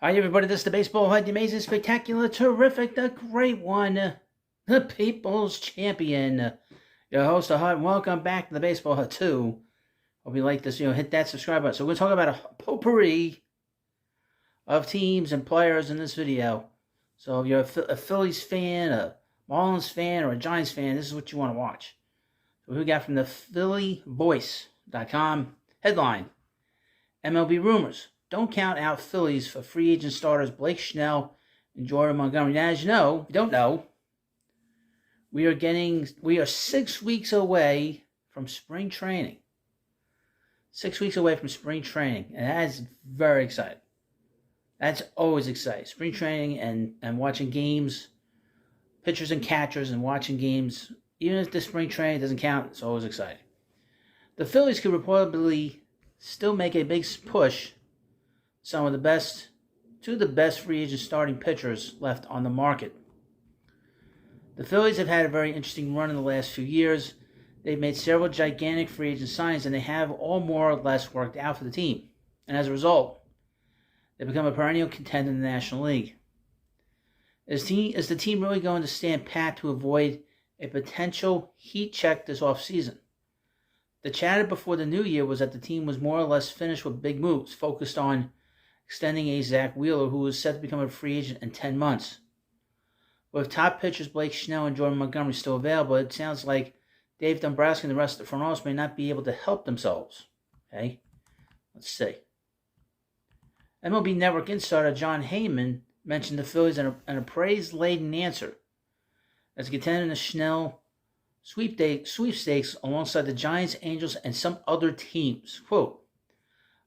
Hi, everybody. This is the Baseball Hut, the amazing, spectacular, terrific, the great one, the People's Champion. Your host, the Hut. Welcome back to the Baseball Hut 2. Hope you like this. Hit that subscribe button. So we're going to talk about a potpourri of teams and players in this video. So if you're a Phillies fan, a Marlins fan, or a Giants fan, this is what you want to watch. So we got from the phillyvoice.com headline: MLB rumors. Don't count out Phillies for free agent starters Blake Snell and Jordan Montgomery. Now, as you know, if you don't know, we are 6 weeks away from spring training. 6 weeks away from spring training, and that is very exciting. That's always exciting. Spring training and watching games, pitchers and catchers, and watching games. Even if the spring training doesn't count, it's always exciting. The Phillies could reportedly still make a big push. Two of the best free agent starting pitchers left on the market. The Phillies have had a very interesting run in the last few years. They've made several gigantic free agent signings, and they have all more or less worked out for the team. And as a result, they've become a perennial contender in the National League. Is the team really going to stand pat to avoid a potential heat check this offseason? The chatter before the new year was that the team was more or less finished with big moves, focused on extending a Zach Wheeler, who is set to become a free agent in 10 months. With top pitchers Blake Snell and Jordan Montgomery still available, it sounds like Dave Dombrowski and the rest of the front office may not be able to help themselves. Okay, let's see. MLB Network insider John Heyman mentioned the Phillies in a praise-laden answer as a contender in the Snell sweepstakes alongside the Giants, Angels, and some other teams. Quote,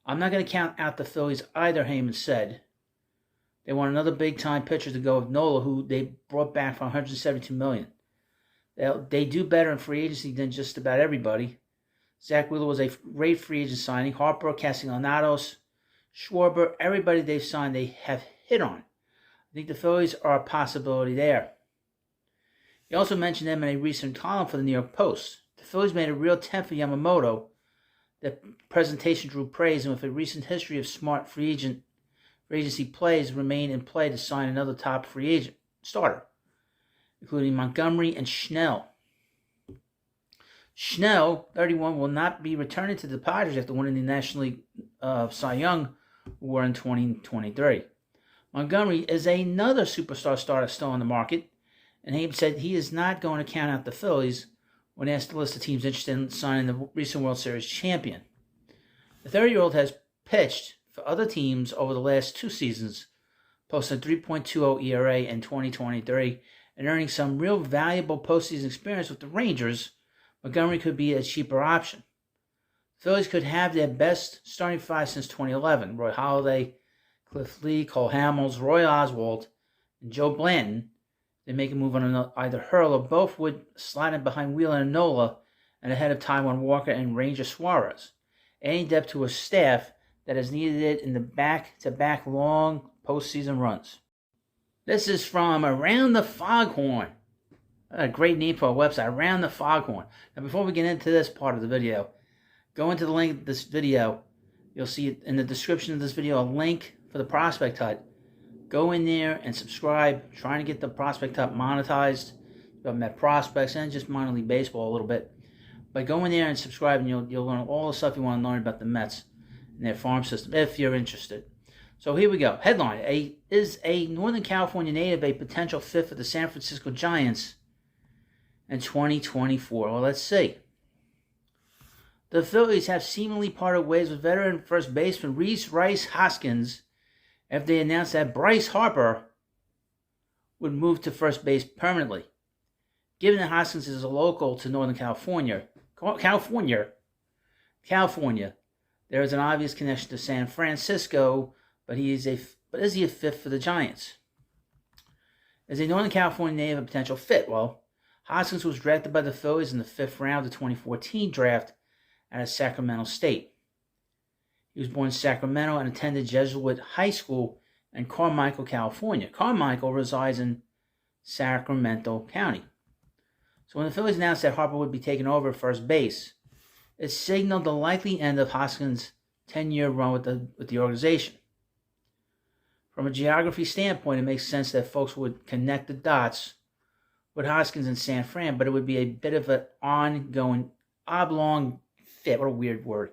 "I'm not going to count out the Phillies either," Heyman said. They want another big-time pitcher to go with Nola, who they brought back for $172 million. They do better in free agency than just about everybody. Zach Wheeler was a great free agent signing. Harper, Castellanos, Schwarber, everybody they've signed, they have hit on. I think the Phillies are a possibility there. He also mentioned them in a recent column for the New York Post. The Phillies made a real attempt for Yamamoto. The presentation drew praise, and with a recent history of smart free agency plays, remain in play to sign another top free agent starter, including Montgomery and Snell. Snell, 31, will not be returning to the Padres after winning the National League Cy Young Award in 2023. Montgomery is another superstar starter still on the market, and Abe said he is not going to count out the Phillies when asked to list the teams interested in signing the recent World Series champion. The 30-year-old has pitched for other teams over the last 2 seasons, posting a 3.20 ERA in 2023 and earning some real valuable postseason experience with the Rangers. Montgomery could be a cheaper option. The Phillies could have their best starting five since 2011. Roy Halladay, Cliff Lee, Cole Hamels, Roy Oswalt, and Joe Blanton. They make a move on either Hurl or both would slide in behind Wheeler and Nola and ahead of Taijuan Walker and Ranger Suarez, adding depth to a staff that has needed it in the back-to-back long postseason runs. This is from Around the Foghorn. A great name for our website, Around the Foghorn. Now, before we get into this part of the video, go into the link of this video. You'll see in the description of this video a link for the Prospect Hut. Go in there and subscribe. Trying to get the Prospect Hut monetized. I've met prospects and just minor league baseball a little bit. But go in there and subscribe, and you'll learn all the stuff you want to learn about the Mets and their farm system if you're interested. So here we go. Headline: Is a Northern California native a potential fit for the San Francisco Giants in 2024? Well, let's see. The Phillies have seemingly parted ways with veteran first baseman Rhys Hoskins after they announced that Bryce Harper would move to first base permanently. Given that Hoskins is a local to Northern California, there is an obvious connection to San Francisco, but is he a fit for the Giants? Is a Northern California native a potential fit? Well, Hoskins was drafted by the Phillies in the 5th round of the 2014 draft out of Sacramento State. He was born in Sacramento and attended Jesuit High School in Carmichael, California. Carmichael resides in Sacramento County. So when the Phillies announced that Harper would be taking over first base, it signaled the likely end of Hoskins' 10-year run with the organization. From a geography standpoint, it makes sense that folks would connect the dots with Hoskins and San Fran, but it would be a bit of an ongoing oblong fit. What a weird word.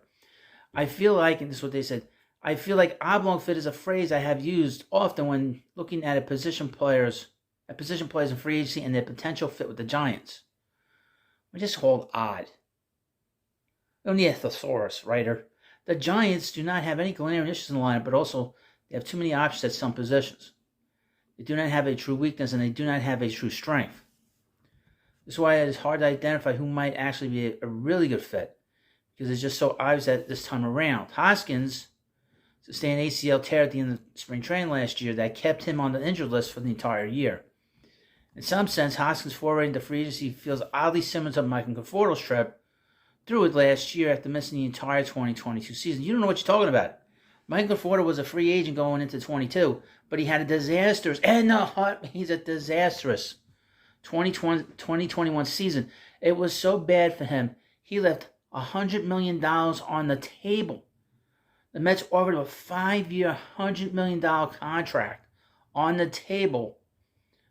I feel like, and this is what they said, I feel like oblong fit is a phrase I have used often when looking at position players in free agency and their potential fit with the Giants. I just called odd. I'm the thesaurus writer. The Giants do not have any glaring issues in the lineup, but also they have too many options at some positions. They do not have a true weakness, and they do not have a true strength. This is why it is hard to identify who might actually be a really good fit, because it's just so obvious at this time around. Hoskins sustained an ACL tear at the end of spring training last year that kept him on the injured list for the entire year. In some sense, Hoskins' foray into free agency feels oddly similar to Michael Conforto's trip through it last year after missing the entire 2022 season. You don't know what you're talking about. Michael Conforto was a free agent going into 22, but he had a disastrous, he's a disastrous 2021 season. It was so bad for him, he left $100 million on the table. The Mets offered him a 5-year, $100 million contract on the table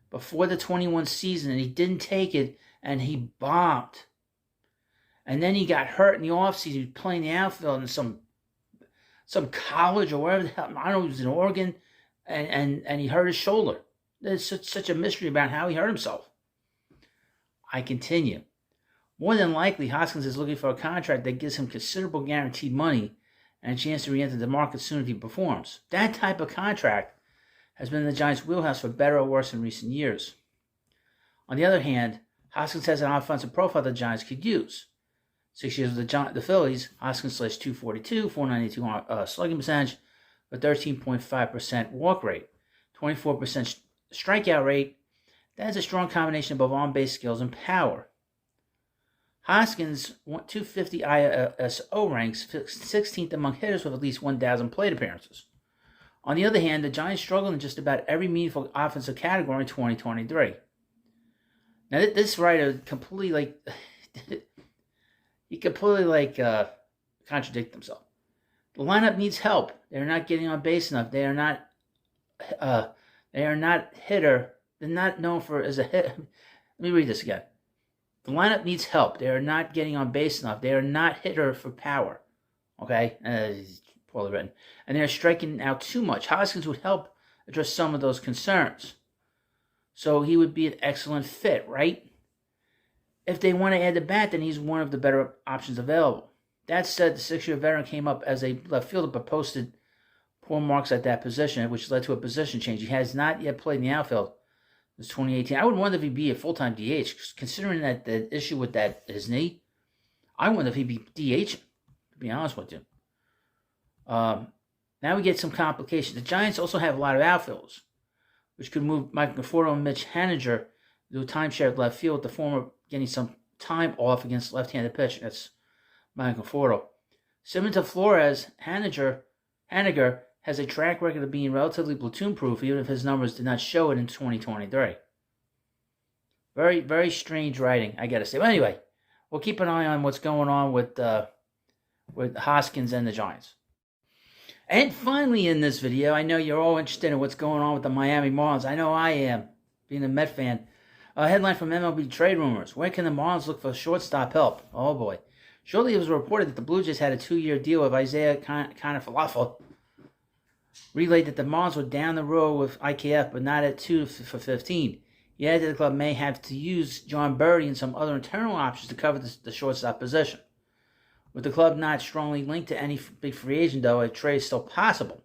before the 21 season, and he didn't take it, and he bombed. And then he got hurt in the offseason. He was playing the outfield in some college or wherever the hell, I don't know, he was in Oregon, and he hurt his shoulder. There's such a mystery about how he hurt himself. I continue. More than likely, Hoskins is looking for a contract that gives him considerable guaranteed money and a chance to re-enter the market soon if he performs. That type of contract has been in the Giants' wheelhouse for better or worse in recent years. On the other hand, Hoskins has an offensive profile the Giants could use. 6 years with the Phillies, Hoskins slashed .242, .492 slugging percentage, with 13.5% walk rate, 24% strikeout rate. That is a strong combination of both on-base skills and power. Hoskins, 250 ISO ranks, 16th among hitters with at least 1,000 plate appearances. On the other hand, the Giants struggled in just about every meaningful offensive category in 2023. Now, this writer completely, contradict himself. The lineup needs help. They're not getting on base enough. They are not hitter. They're not known for as a hit. Let me read this again. The lineup needs help. They are not getting on base enough. They are not hitter for power. Okay? Poorly written. And they're striking out too much. Hoskins would help address some of those concerns. So he would be an excellent fit, right? If they want to add the bat, then he's one of the better options available. That said, the 6-year veteran came up as a left fielder but posted poor marks at that position, which led to a position change. He has not yet played in the outfield since 2018. I would wonder if he'd be a full-time DH, considering that the issue with his knee. I wonder if he'd be DH, to be honest with you. Now we get some complications. The Giants also have a lot of outfielders, which could move Michael Conforto and Mitch Haniger to a timeshare at left field, with the former getting some time off against left-handed pitch. That's Michael Conforto. Similar to Flores, Haniger has a track record of being relatively platoon-proof, even if his numbers did not show it in 2023. Very, very strange writing, I gotta say. But anyway, we'll keep an eye on what's going on with Hoskins and the Giants. And finally in this video, I know you're all interested in what's going on with the Miami Marlins. I know I am, being a Met fan. A headline from MLB Trade Rumors. When can the Marlins look for shortstop help? Oh boy. Shortly it was reported that the Blue Jays had a 2-year deal with Isaiah Falafel. Relayed that the Marlins were down the road with IKF, but not at 2 for 15. He added that the club may have to use John Birdie and some other internal options to cover the shortstop position. With the club not strongly linked to any big free agent, though, a trade is still possible.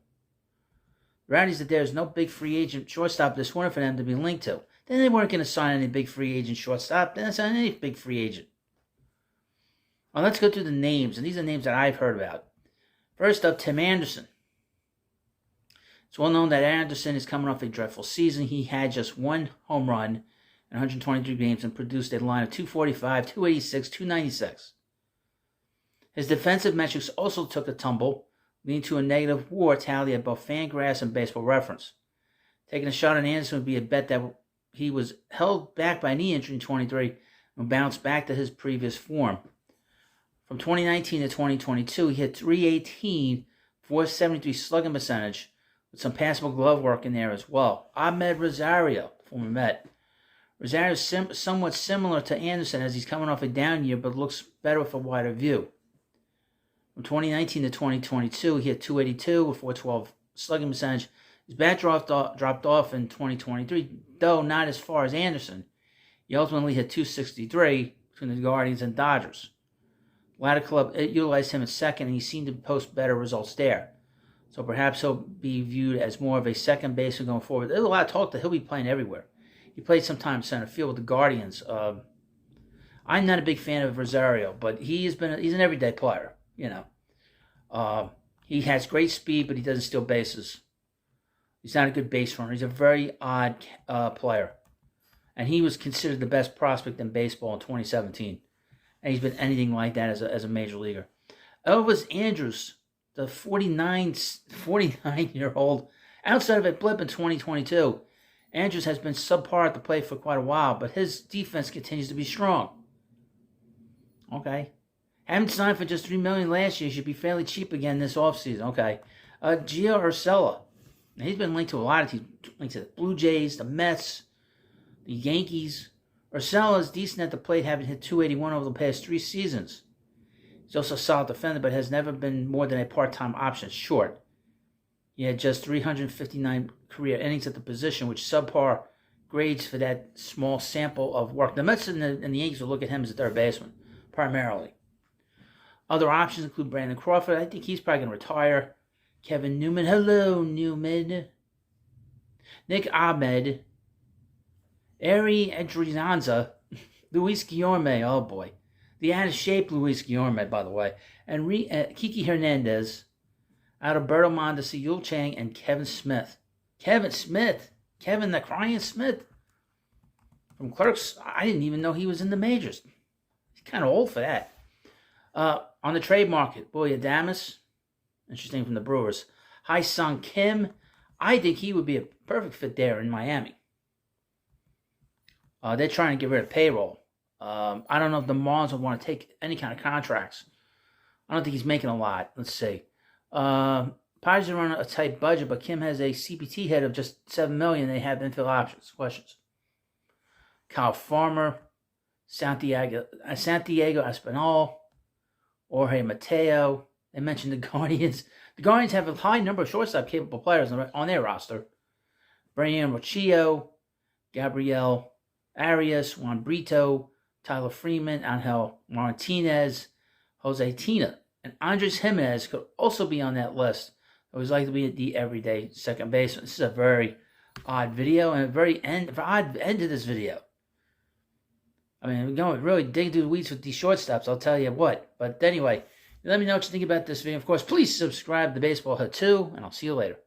The reality is that there is no big free agent shortstop this winter for them to be linked to. Then they weren't going to sign any big free agent shortstop. They didn't sign any big free agent. Well, let's go through the names, and these are names that I've heard about. First up, Tim Anderson. It's well known that Anderson is coming off a dreadful season. He had just 1 home run in 123 games and produced a line of .245, .286, .296. His defensive metrics also took a tumble, leading to a negative WAR tally at both Fangraphs and Baseball Reference. Taking a shot on Anderson would be a bet that he was held back by knee injury in 23 and bounced back to his previous form. From 2019 to 2022, he hit .318, .473 slugging percentage with some passable glove work in there as well. Ahmed Rosario, former Met. Rosario is somewhat similar to Anderson as he's coming off a down year, but looks better with a wider view. From 2019 to 2022, he had 282 with 412 slugging percentage. His bat dropped off in 2023, though not as far as Anderson. He ultimately hit 263 between the Guardians and Dodgers. The latter club utilized him at second, and he seemed to post better results there. So perhaps he'll be viewed as more of a second baseman going forward. There's a lot of talk that he'll be playing everywhere. He played some time center field with the Guardians. I'm not a big fan of Rosario, but he's an everyday player. He has great speed, but he doesn't steal bases. He's not a good base runner. He's a very odd player. And he was considered the best prospect in baseball in 2017. And he's been anything like that as a major leaguer. Elvis Andrus, the 49-year-old, outside of a blip in 2022, Andrews has been subpar at the plate for quite a while, but his defense continues to be strong. Okay. Having signed for just $3 million last year, should be fairly cheap again this offseason. Okay. Gio Urshela. He's been linked to a lot of teams. Linked to the Blue Jays, the Mets, the Yankees. Urshela is decent at the plate, having hit 281 over the past 3 seasons. He's also a solid defender, but has never been more than a part-time option. Short. He had just 359 career innings at the position, which subpar grades for that small sample of work. The Mets and the Yankees will look at him as a third baseman, primarily. Other options include Brandon Crawford. I think he's probably going to retire. Kevin Newman. Hello, Newman. Nick Ahmed. Eri Adrianza. Luis Guillorme. Oh, boy. The out-of-shape Luis Guillorme, by the way. And Kiki Hernandez. Adalberto Mondesi, Yul Chang, and Kevin Smith. Kevin Smith. Kevin the Crying Smith. From Clerks. I didn't even know he was in the majors. He's kind of old for that. On the trade market, Boy Adames. Interesting, from the Brewers. Hai-Sung Kim. I think he would be a perfect fit there in Miami. They're trying to get rid of payroll. I don't know if the Marlins would want to take any kind of contracts. I don't think he's making a lot. Let's see. Padres are on a tight budget, but Kim has a CPT hit of just $7 million. They have infield options. Questions. Kyle Farmer, Santiago Espinal, Jorge Mateo. They mentioned the Guardians. The Guardians have a high number of shortstop-capable players on their roster. Brian Rocchio, Gabriel Arias, Juan Brito, Tyler Freeman, Angel Martinez, Jose Tina, and Andres Jimenez could also be on that list. I would like to be the everyday second baseman. This is a very odd video and a very odd end to this video. I mean, we're going to really dig through the weeds with these shortstops, I'll tell you what. But anyway, let me know what you think about this video. Of course, please subscribe to Baseball Hut 2, and I'll see you later.